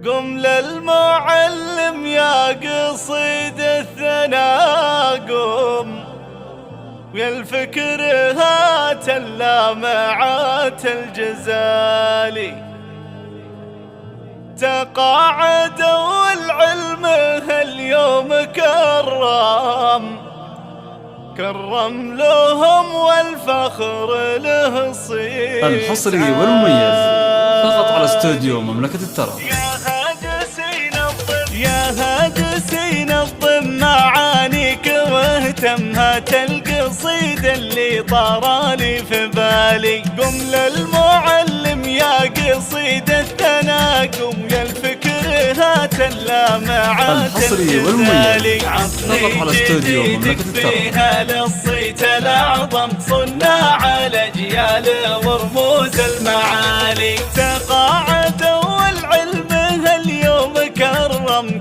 قم للمعلم يا قصيد الثناء قم، ويا الفكر هات اللامعات الجزالي. تقاعدوا والعلم هاليوم كرم لهم والفخر له صيت الحصري والمميز فقط على استوديو مملكة التراب. يا هادسين الضم معانيك واهتم، هات القصيد اللي طرالي في بالي. قم للمعلم يا قصيد الثناء قم، يا الفكر هات اللامعات الحصري والمميز فقط على استوديو مملكة التراب. فيها للصيت الأعظم صناع الأجيال ورموز المعالي. تقاعدوا والعلم هاليوم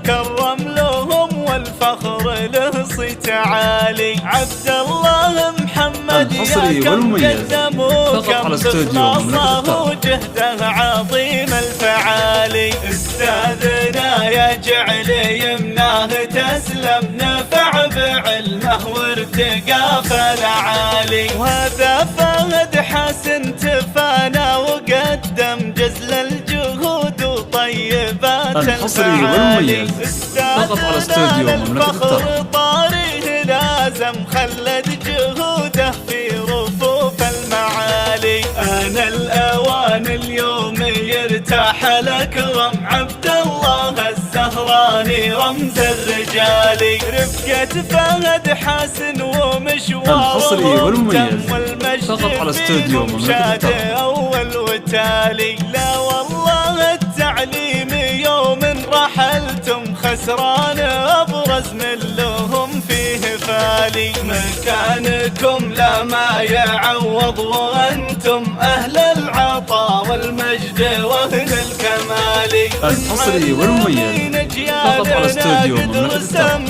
كرم لهم والفخر له صيت عالي. عبد الله محمد الحصري والمميز فقط على استوديو مملكة التراب. وجهده عظيم الفعالي. استاذنا يا جعل يمناه تسلم، نفع بعلمه وارتقى فالعالي. وهذا فهد حسن تفانى وقدم جزل الجهود وطيبات الحصري والمميز فقط على استوديو مملكة التراب. طاريه لازم خلد جهوده في رفوف المعالي. أنا الأوان اليوم يرتاح الأكرم، عبد الله الزهراني رمز الرجالي. رفقة فهد حسن ومشواره الحصري والمميز فقط على استوديو مملكة التراب. أول وتالي. لا والله التعليم يوم رحلتم خسران، أبرز من لهم فيه فالي. مكانكم لا ما يعوض، وأنتم أهل العطاء والمجد وأهل الكمال. الحصري والمميز فقط على استوديو مملكة التراب.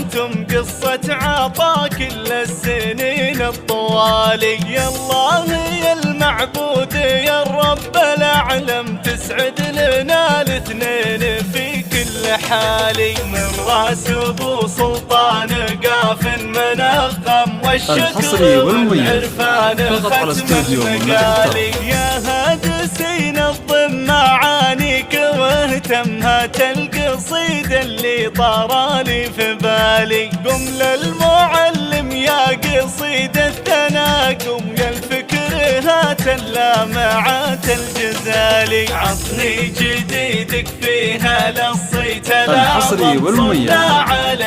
قصة عطاء كل السنين الطوالي. يا الله يا المعبود يا الرب الأعلم، تسعد لنا الاثنين في كل حالي. من راس ابو سلطان قاف منغم، والشكر والعرفان ختم المقالي. يا هادسين الضم معانيك واهتم، هات القصيد اللي طرالي في بالي. قم للمعلم يا قصيد الثناء قم، يا الفكر هات اللامعات الجزالي. عطني جديدك فيها للصيت الحصري والمميز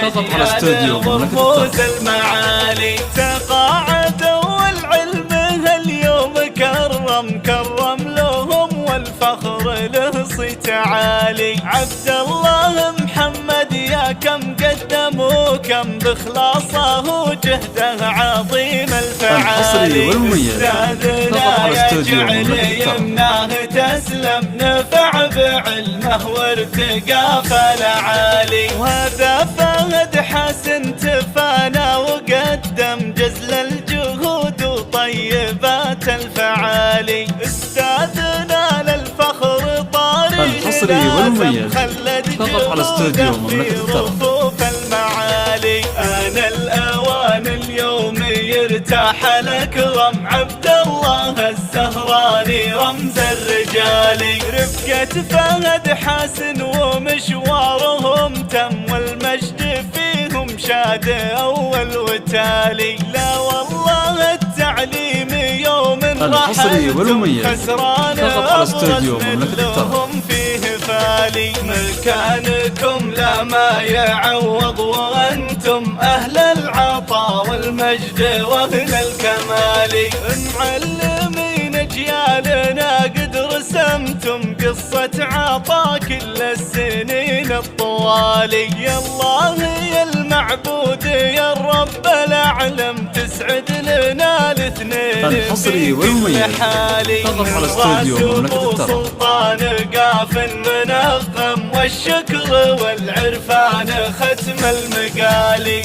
فقط على استوديو مملكة التراب. المعالي. تقاعدوا والعلم هاليوم كرم لهم والفخر له صيت عالي. عبد الله محمد يا كم قدم وكم بإخلاصه وجهده عظيم الفعالي. الحصري والمميز فقط على استوديو مملكة يمناه تسلم، نفع بعلمه وارتقى فالعالي. وهذا فهد حسن تفانى وقدم جزل الجهود وطيبات الفعالي. استاذنا للفخر طاري. الحصري والمميز فقط على استوديو مملكة التراب. المعالي. أنا الأوان اليوم يرتاح الأكرم، عبد الله الزهراني رمز الرجالي. رفقة فهد حسن ومشوارهم تم، والمجد فيهم شاد أول وتالي. لا والله التعليم يوم الحصري والمميز خسران، فقط على استوديو مملكة التراب. فيه فالي. مكانكم لا ما يعوض، وأنتم أهل العطاء والمجد وأهل الكمال. معلمين أجيالنا قد رسمتم قصة عطاء كل السنين الطوالي. يا الله يا المعبود يا الرب الأعلم، تسعد لنا الاثنين. الحصري والمميز فقط على استوديو مملكة التراب. سلطان قاف منغم، والشكر والعرفان ختم المقالي.